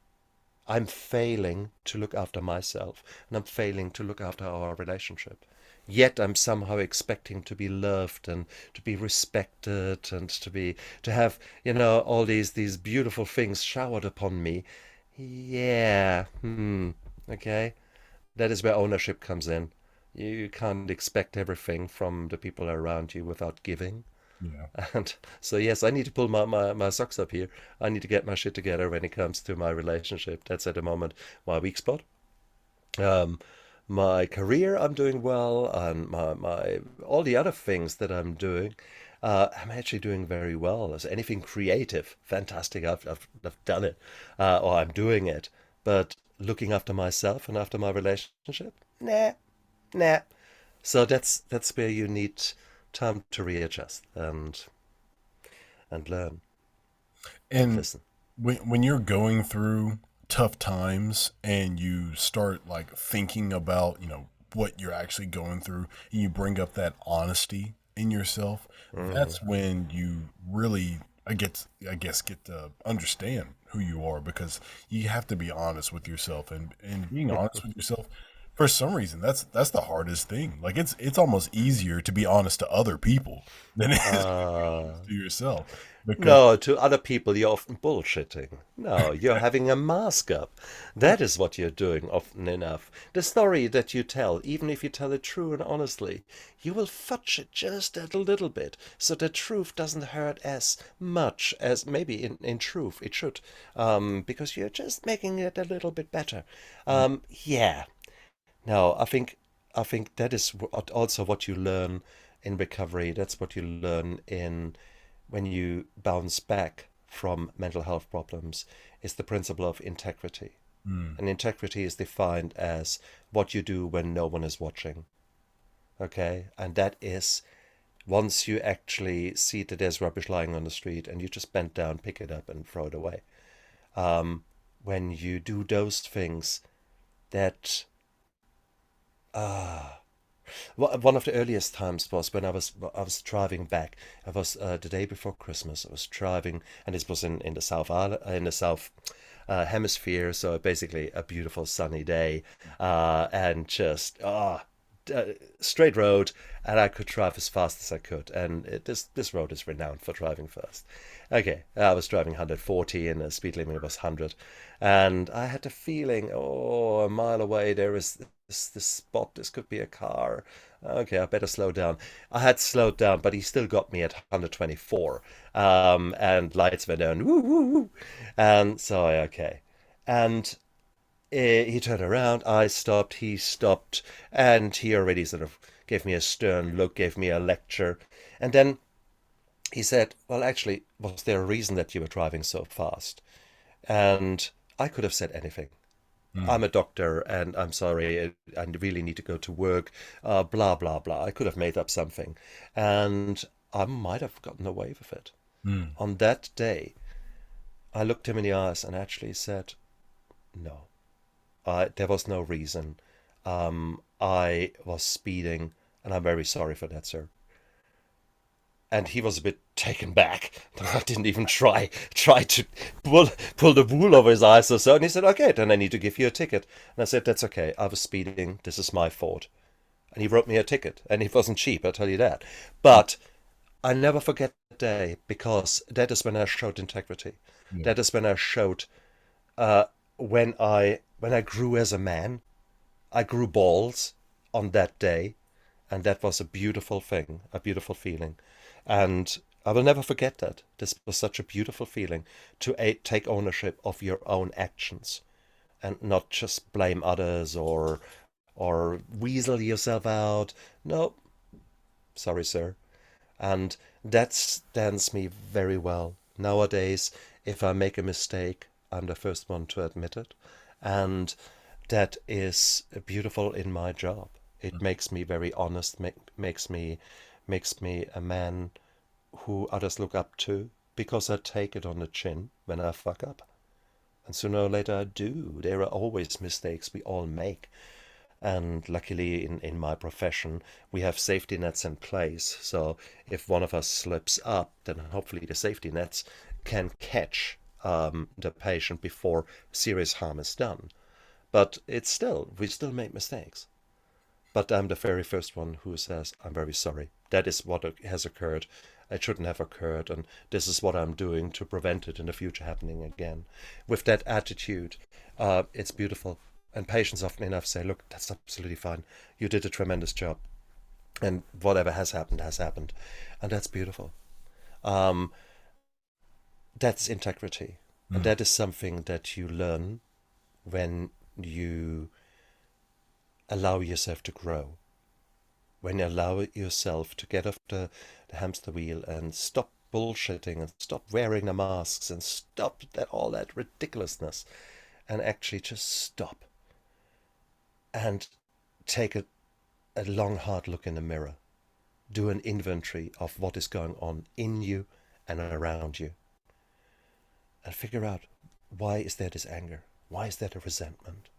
I'm failing to look after myself and I'm failing to look after our relationship. Yet I'm somehow expecting to be loved and to be respected and to have, all these beautiful things showered upon me. Yeah, okay. That is where ownership comes in. You can't expect everything from the people around you without giving. Yeah. And so, yes, I need to pull my socks up here. I need to get my shit together when it comes to my relationship. That's at the moment my weak spot. Um, my career, I'm doing well, and my all the other things that I'm doing, I'm actually doing very well. As anything creative, fantastic. I've done it, or I'm doing it. But looking after myself and after my relationship, nah, nah. So that's where you need time to readjust and learn and And listen. when you're going through tough times and you start like thinking about, what you're actually going through and you bring up that honesty in yourself, Mm. that's when you really I guess get to understand who you are because you have to be honest with yourself and being honest with yourself for some reason that's the hardest thing. Like it's almost easier to be honest to other people than it is to be Uh, honest to yourself because no, to other people you're often bullshitting. No, you're having a mask up. That is what you're doing often enough. The story that you tell, even if you tell it true and honestly, you will fudge it just a little bit so the truth doesn't hurt as much as maybe in truth it should, because you're just making it a little bit better. Yeah, no, I think that is also what you learn in recovery. That's what you learn in when you bounce back from mental health problems is the principle of integrity. Mm. And integrity is defined as what you do when no one is watching. Okay? And that is once you actually see that there's rubbish lying on the street and you just bend down, pick it up, and throw it away. Um, when you do those things, that one of the earliest times was when I was driving back. I was the day before Christmas. I was driving, and this was in the South Island, in the South Hemisphere. So basically, a beautiful sunny day, and just straight road, and I could drive as fast as I could. And this road is renowned for driving fast. Okay, I was driving 140, and the speed limit was 100, and I had the feeling, oh, a mile away there is this spot. This could be a car. Okay, I better slow down. I had slowed down, but he still got me at 124, and lights went on. Woo, woo, woo. And so okay, and he turned around, I stopped, he stopped, and he already sort of gave me a stern look, gave me a lecture. And then he said, well, actually, was there a reason that you were driving so fast? And I could have said anything. Mm. I'm a doctor and I'm sorry, I really need to go to work, blah, blah, blah. I could have made up something. And I might have gotten away with it. Mm. On that day, I looked him in the eyes and actually said, no, there was no reason. I was speeding, and I'm very sorry for that, sir. And he was a bit taken back that I didn't even try to pull the wool over his eyes or so. And he said, "Okay, then I need to give you a ticket." And I said, "That's okay. I was speeding. This is my fault." And he wrote me a ticket, and it wasn't cheap, I'll tell you that. But I never forget that day because that is when I showed integrity. Yeah. That is when I showed uh, when I grew as a man. I grew balls on that day, and that was a beautiful thing, a beautiful feeling. And I will never forget that. This was such a beautiful feeling to take ownership of your own actions and not just blame others or weasel yourself out. No, sorry, sir. And that stands me very well. Nowadays, if I make a mistake, I'm the first one to admit it. And that is beautiful in my job. It makes me very honest, makes me a man who others look up to because I take it on the chin when I fuck up. And sooner or later I do. There are always mistakes we all make. And luckily, in my profession, we have safety nets in place. So if one of us slips up, then hopefully the safety nets can catch the patient before serious harm is done. But we still make mistakes. But I'm the very first one who says, I'm very sorry. That is what has occurred. It shouldn't have occurred. And this is what I'm doing to prevent it in the future happening again. With that attitude, it's beautiful. And patients often enough say, look, that's absolutely fine. You did a tremendous job. And whatever has happened has happened. And that's beautiful. Um, that's integrity. And Mm. that is something that you learn when you allow yourself to grow, when you allow yourself to get off the hamster wheel and stop bullshitting and stop wearing the masks and stop all that ridiculousness and actually just stop and take a long hard look in the mirror, do an inventory of what is going on in you and around you, and figure out, why is there this anger, why is there the resentment,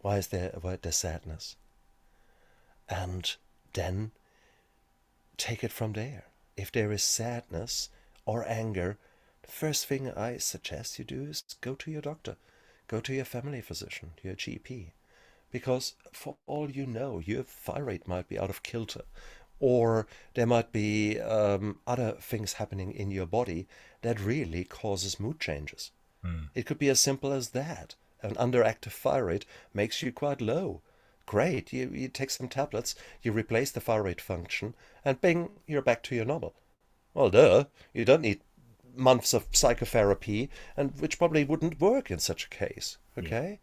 why is there the sadness, and then take it from there. If there is sadness or anger, the first thing I suggest you do is go to your doctor, go to your family physician, your GP, because for all you know, your thyroid might be out of kilter, or there might be other things happening in your body that really causes mood changes. Mm. It could be as simple as that. An underactive thyroid makes you quite low. Great, you take some tablets, you replace the thyroid function, and bing, you're back to your normal. Well, duh, you don't need months of psychotherapy, and which probably wouldn't work in such a case. Yeah. Okay?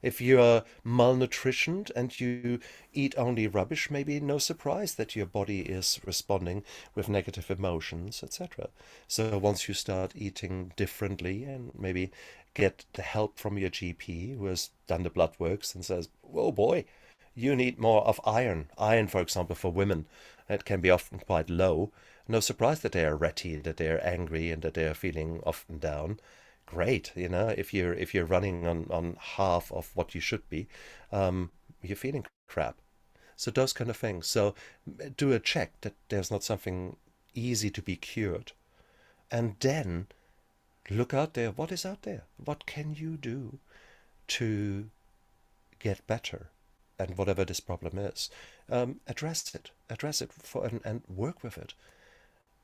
If you're malnutritioned and you eat only rubbish, maybe no surprise that your body is responding with negative emotions, etc. So once you start eating differently and maybe get the help from your GP who has done the blood works and says, "Whoa, boy, you need more of iron." Iron, for example, for women, it can be often quite low. No surprise that they are ratty, that they are angry, and that they are feeling often down. Great, if you're running on half of what you should be, you're feeling crap. So those kind of things. So do a check that there's not something easy to be cured, and then look out there. What is out there? What can you do to get better? And whatever this problem is, address it and work with it,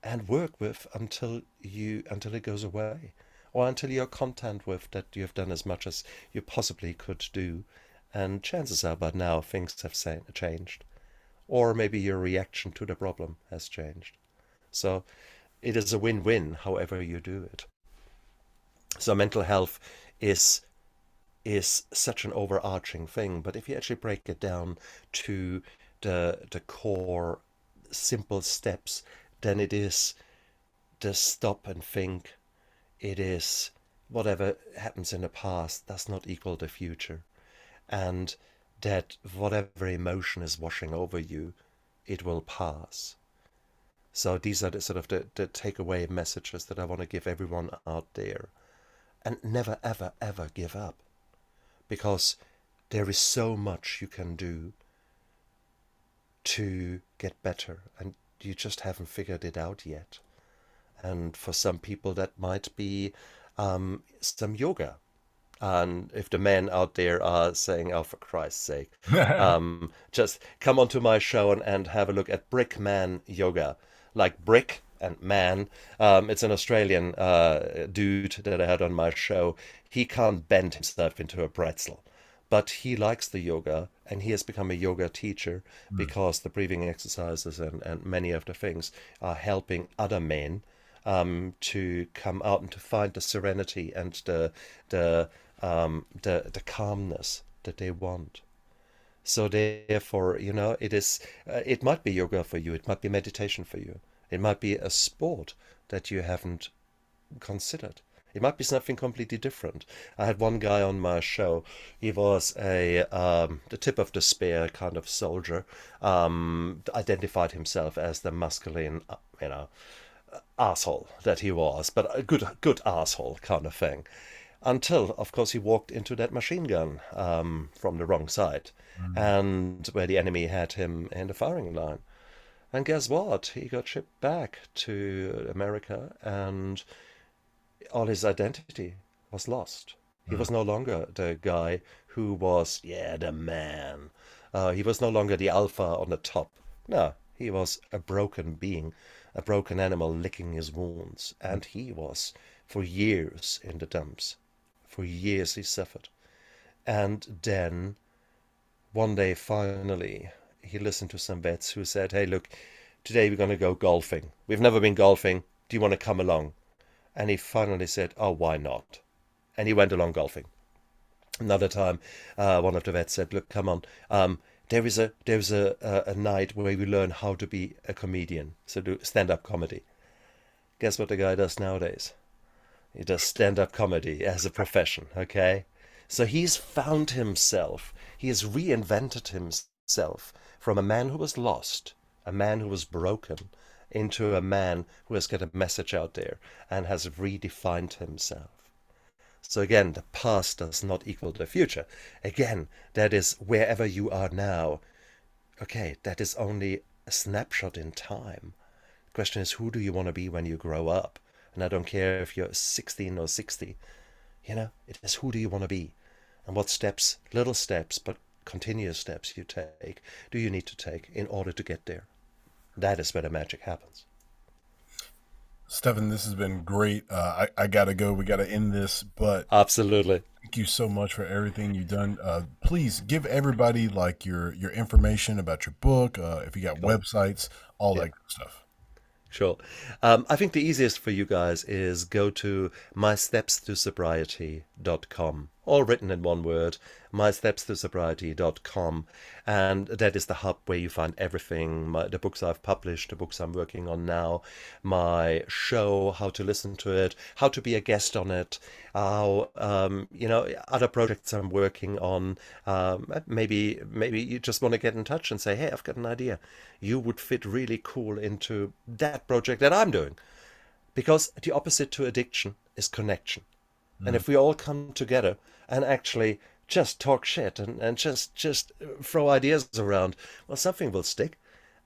and work with until it goes away, or until you're content with that you've done as much as you possibly could do, and chances are by now things have changed, or maybe your reaction to the problem has changed. So it is a win-win however you do it. So mental health is is such an overarching thing, but if you actually break it down to the core simple steps, then it is the stop and think. It is whatever happens in the past does not equal the future, and that whatever emotion is washing over you, it will pass. So these are the sort of the takeaway messages that I want to give everyone out there. And never, ever, ever give up, because there is so much you can do to get better, and you just haven't figured it out yet. And for some people, that might be some yoga. And if the men out there are saying, "Oh, for Christ's sake, just come onto my show and have a look at Brick Man Yoga," like brick and man. It's an Australian dude that I had on my show. He can't bend himself into a pretzel, but he likes the yoga, and he has become a yoga teacher because the breathing exercises and many of the things are helping other men to come out and to find the serenity and the calmness that they want. So therefore, it might be yoga for you, it might be meditation for you, it might be a sport that you haven't considered. It might be something completely different. I had one guy on my show. He was the tip of the spear kind of soldier. Identified himself as the masculine, asshole that he was, but a good asshole kind of thing. Until, of course, he walked into that machine gun from the wrong side, and where the enemy had him in the firing line. And guess what? He got shipped back to America, and all his identity was lost. He was no longer the guy who was, yeah, the man. He was no longer the alpha on the top. No, he was a broken being, a broken animal licking his wounds. And he was, for years, in the dumps. For years he suffered. And then, one day, finally, he listened to some vets who said, "Hey, look, today we're going to go golfing. We've never been golfing. Do you want to come along?" And he finally said, "Oh, why not?" And he went along golfing. Another time, one of the vets said, "Look, come on. There is a night where we learn how to be a comedian, so do stand-up comedy." Guess what the guy does nowadays? He does stand-up comedy as a profession, okay? So he's found himself. He has reinvented himself from a man who was lost, a man who was broken, into a man who has got a message out there and has redefined himself. So again, the past does not equal the future. Again, that is wherever you are now. Okay, that is only a snapshot in time. The question is, who do you want to be when you grow up? And I don't care if you're 16 or 60. It is, who do you want to be? And what steps, little steps, but continuous steps you take, do you need to take in order to get there? That is where the magic happens. Stephan, this has been great. I gotta go. We gotta end this, but Absolutely. thank you so much for everything you've done. Please give everybody like your information about your book, if you got Sure. websites, all Yeah, that good stuff. sure. I think the easiest for you guys is go to mystepstosobriety.com. all written in one word, mystepstosobriety.com. And that is the hub where you find everything, the books I've published, the books I'm working on now, my show, how to listen to it, how to be a guest on it, how, other projects I'm working on. Maybe you just want to get in touch and say, hey, I've got an idea. You would fit really cool into that project that I'm doing. Because the opposite to addiction is connection. And Mm. if we all come together and actually just talk shit and just throw ideas around, well, something will stick.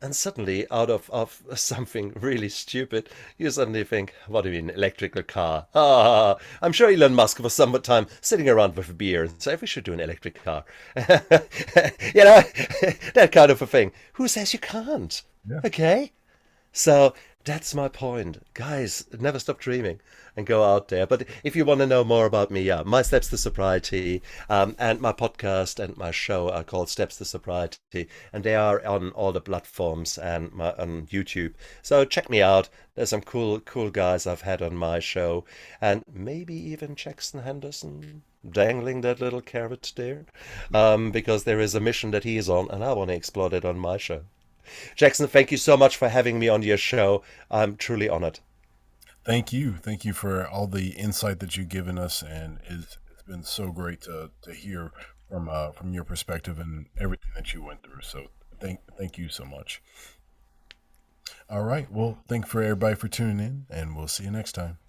And suddenly, out of something really stupid, you suddenly think, what do you mean, electrical car? Ah, I'm sure Elon Musk was some time sitting around with a beer and say, we should do an electric car. That kind of a thing. Who says you can't? Yeah. Okay? So that's my point. Guys, never stop dreaming and go out there. But if you want to know more about me, yeah, My Steps to Sobriety, and my podcast and my show are called Steps to Sobriety, and they are on all the platforms and on YouTube. So check me out. There's some cool guys I've had on my show, and maybe even Jackson Henderson dangling that little carrot there, because there is a mission that he is on, and I want to explore it on my show. Jackson, thank you so much for having me on your show. I'm truly honored. Thank you. Thank you for all the insight that you've given us, and it's been so great to hear from your perspective and everything that you went through. So thank you so much. All right. Well, thank for everybody for tuning in, and we'll see you next time.